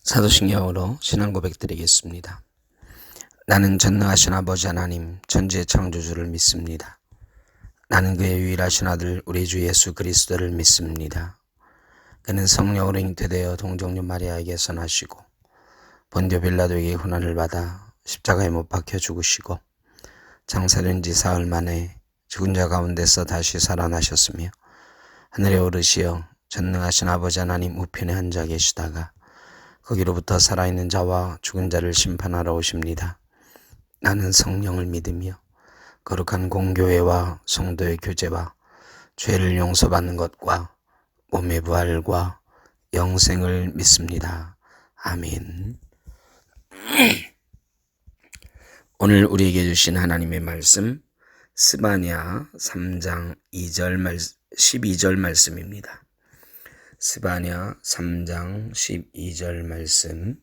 사도신경으로 신앙 고백드리겠습니다. 나는 전능하신 아버지 하나님 천지의 창조주를 믿습니다. 나는 그의 유일하신 아들 우리 주 예수 그리스도를 믿습니다. 그는 성령으로 잉태되어 동정녀 마리아에게서 나시고 본디오 빌라도에게 고난을 받아 십자가에 못 박혀 죽으시고 장사된 지 사흘 만에 죽은 자 가운데서 다시 살아나셨으며 하늘에 오르시어 전능하신 아버지 하나님 우편에 앉아 계시다가 거기로부터 살아있는 자와 죽은 자를 심판하러 오십니다. 나는 성령을 믿으며 거룩한 공교회와 성도의 교제와 죄를 용서받는 것과 몸의 부활과 영생을 믿습니다. 아멘. 오늘 우리에게 주신 하나님의 말씀 스바냐 3장 12절 말씀입니다. 스바냐 3장 12절 말씀.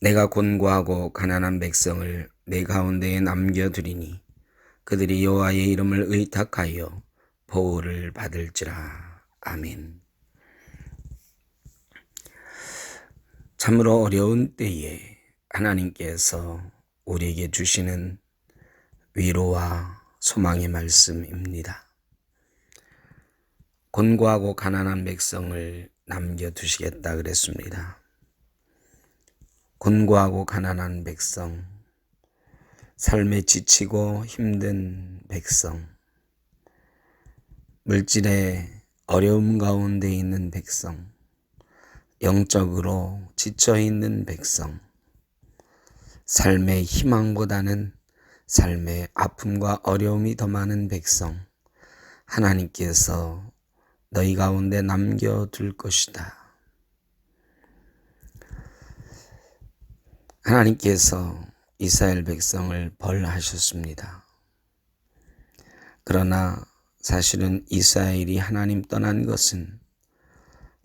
내가 곤고하고 가난한 백성을 내 가운데에 남겨두리니 그들이 여호와의 이름을 의탁하여 보호를 받을지라. 아멘. 참으로 어려운 때에 하나님께서 우리에게 주시는 위로와 소망의 말씀입니다. 곤고하고 가난한 백성을 남겨두시겠다 그랬습니다. 곤고하고 가난한 백성, 삶에 지치고 힘든 백성, 물질의 어려움 가운데 있는 백성, 영적으로 지쳐있는 백성, 삶의 희망보다는 삶의 아픔과 어려움이 더 많은 백성, 하나님께서 너희 가운데 남겨둘 것이다. 하나님께서 이스라엘 백성을 벌하셨습니다. 그러나 사실은 이스라엘이 하나님 떠난 것은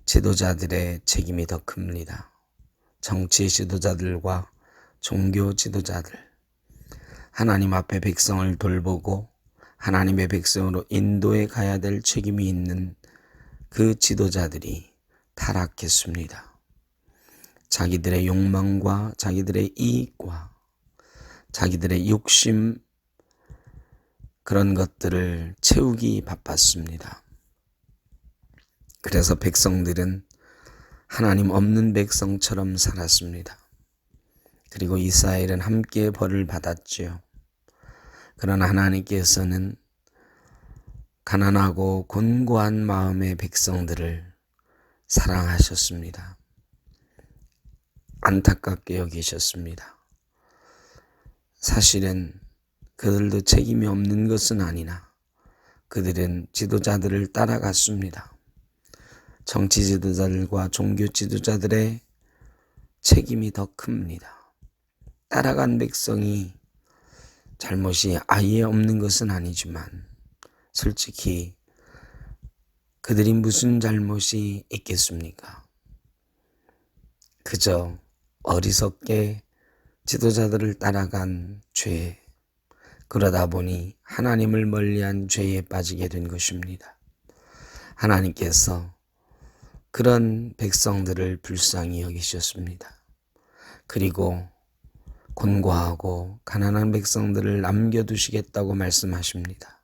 지도자들의 책임이 더 큽니다. 정치 지도자들과 종교 지도자들, 하나님 앞에 백성을 돌보고 하나님의 백성으로 인도해 가야 될 책임이 있는 그 지도자들이 타락했습니다. 자기들의 욕망과 자기들의 이익과 자기들의 욕심, 그런 것들을 채우기 바빴습니다. 그래서 백성들은 하나님 없는 백성처럼 살았습니다. 그리고 이스라엘은 함께 벌을 받았지요. 그러나 하나님께서는 가난하고 곤고한 마음의 백성들을 사랑하셨습니다. 안타깝게 여기셨습니다. 사실은 그들도 책임이 없는 것은 아니나 그들은 지도자들을 따라갔습니다. 정치 지도자들과 종교 지도자들의 책임이 더 큽니다. 따라간 백성이 잘못이 아예 없는 것은 아니지만 솔직히 그들이 무슨 잘못이 있겠습니까? 그저 어리석게 지도자들을 따라간 죄, 그러다 보니 하나님을 멀리한 죄에 빠지게 된 것입니다. 하나님께서 그런 백성들을 불쌍히 여기셨습니다. 그리고 곤고하고 가난한 백성들을 남겨두시겠다고 말씀하십니다.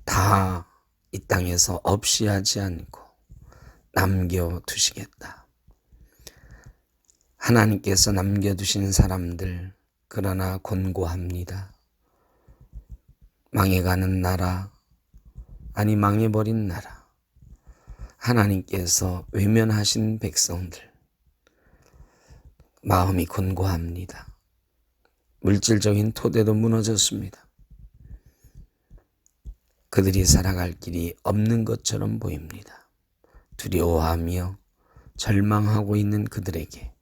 다 이 땅에서 없이 하지 않고 남겨두시겠다. 하나님께서 남겨두신 사람들, 그러나 곤고합니다. 망해가는 나라, 아니 망해버린 나라, 하나님께서 외면하신 백성들, 마음이 곤고합니다. 물질적인 토대도 무너졌습니다. 그들이 살아갈 길이 없는 것처럼 보입니다. 두려워하며 절망하고 있는 그들에게,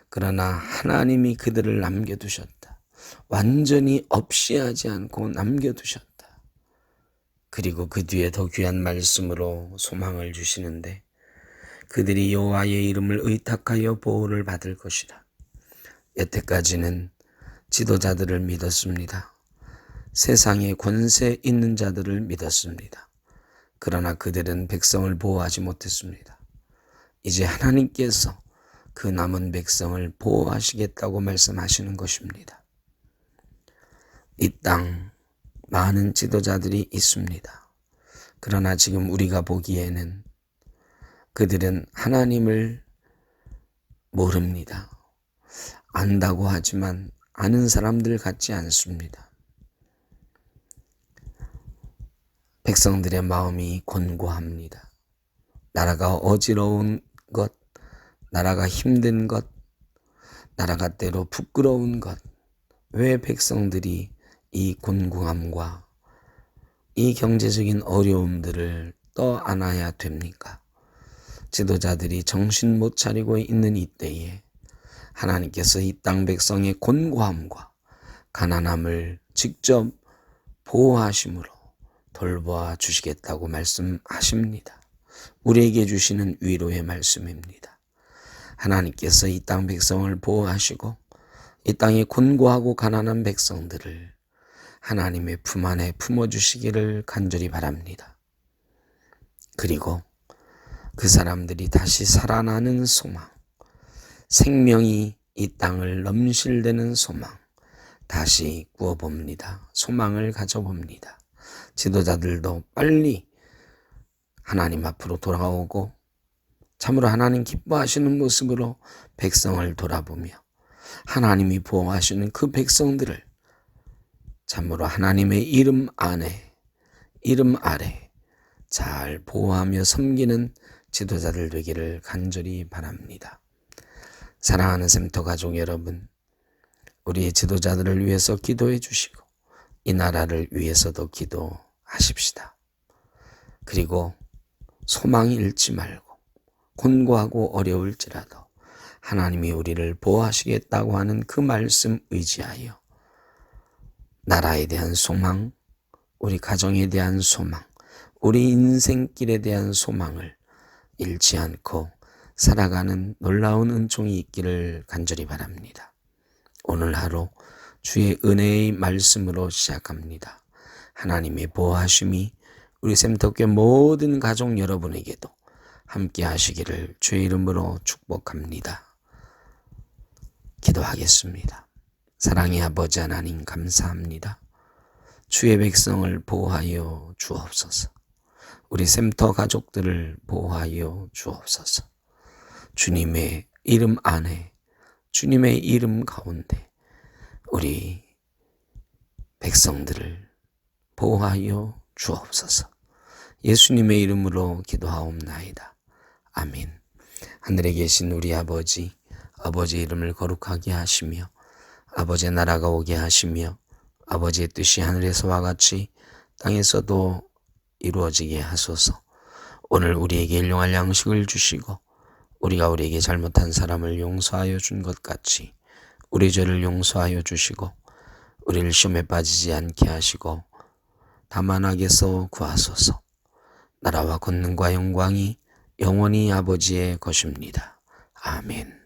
그러나 하나님이 그들을 남겨두셨다. 완전히 없이 하지 않고 남겨두셨다. 그리고 그 뒤에 더 귀한 말씀으로 소망을 주시는데, 그들이 여호와의 이름을 의탁하여 보호를 받을 것이다. 여태까지는 지도자들을 믿었습니다. 세상에 권세 있는 자들을 믿었습니다. 그러나 그들은 백성을 보호하지 못했습니다. 이제 하나님께서 그 남은 백성을 보호하시겠다고 말씀하시는 것입니다. 이 땅 많은 지도자들이 있습니다. 그러나 지금 우리가 보기에는 그들은 하나님을 모릅니다. 안다고 하지만 아는 사람들 같지 않습니다. 백성들의 마음이 곤고합니다. 나라가 어지러운 것, 나라가 힘든 것, 나라가 때로 부끄러운 것, 왜 백성들이 이 곤궁함과 이 경제적인 어려움들을 떠안아야 됩니까? 지도자들이 정신 못 차리고 있는 이때에 하나님께서 이 땅 백성의 곤고함과 가난함을 직접 보호하심으로 돌보아 주시겠다고 말씀하십니다. 우리에게 주시는 위로의 말씀입니다. 하나님께서 이 땅 백성을 보호하시고 이 땅의 곤고하고 가난한 백성들을 하나님의 품 안에 품어주시기를 간절히 바랍니다. 그리고 그 사람들이 다시 살아나는 소망, 생명이 이 땅을 넘실대는 소망, 다시 꾸어봅니다. 소망을 가져봅니다. 지도자들도 빨리 하나님 앞으로 돌아오고 참으로 하나님 기뻐하시는 모습으로 백성을 돌아보며 하나님이 보호하시는 그 백성들을 참으로 하나님의 이름 아래 잘 보호하며 섬기는 지도자들 되기를 간절히 바랍니다. 사랑하는 샘터 가족 여러분, 우리의 지도자들을 위해서 기도해 주시고 이 나라를 위해서도 기도하십시다. 그리고 소망이 잃지 말고 곤고하고 어려울지라도 하나님이 우리를 보호하시겠다고 하는 그 말씀 의지하여 나라에 대한 소망, 우리 가정에 대한 소망, 우리 인생길에 대한 소망을 잃지 않고 살아가는 놀라운 은총이 있기를 간절히 바랍니다. 오늘 하루 주의 은혜의 말씀으로 시작합니다. 하나님의 보호하심이 우리 샘터교회 모든 가족 여러분에게도 함께 하시기를 주의 이름으로 축복합니다. 기도하겠습니다. 사랑의 아버지 하나님 감사합니다. 주의 백성을 보호하여 주옵소서. 우리 샘터 가족들을 보호하여 주옵소서. 주님의 이름 안에, 주님의 이름 가운데 우리 백성들을 보호하여 주옵소서. 예수님의 이름으로 기도하옵나이다. 아멘. 하늘에 계신 우리 아버지, 아버지의 이름을 거룩하게 하시며 아버지의 나라가 오게 하시며 아버지의 뜻이 하늘에서와 같이 땅에서도 이루어지게 하소서. 오늘 우리에게 일용할 양식을 주시고 우리가 우리에게 잘못한 사람을 용서하여 준 것 같이 우리 죄를 용서하여 주시고 우리를 시험에 빠지지 않게 하시고 다만 악에서 구하소서. 나라와 권능과 영광이 영원히 아버지의 것입니다. 아멘.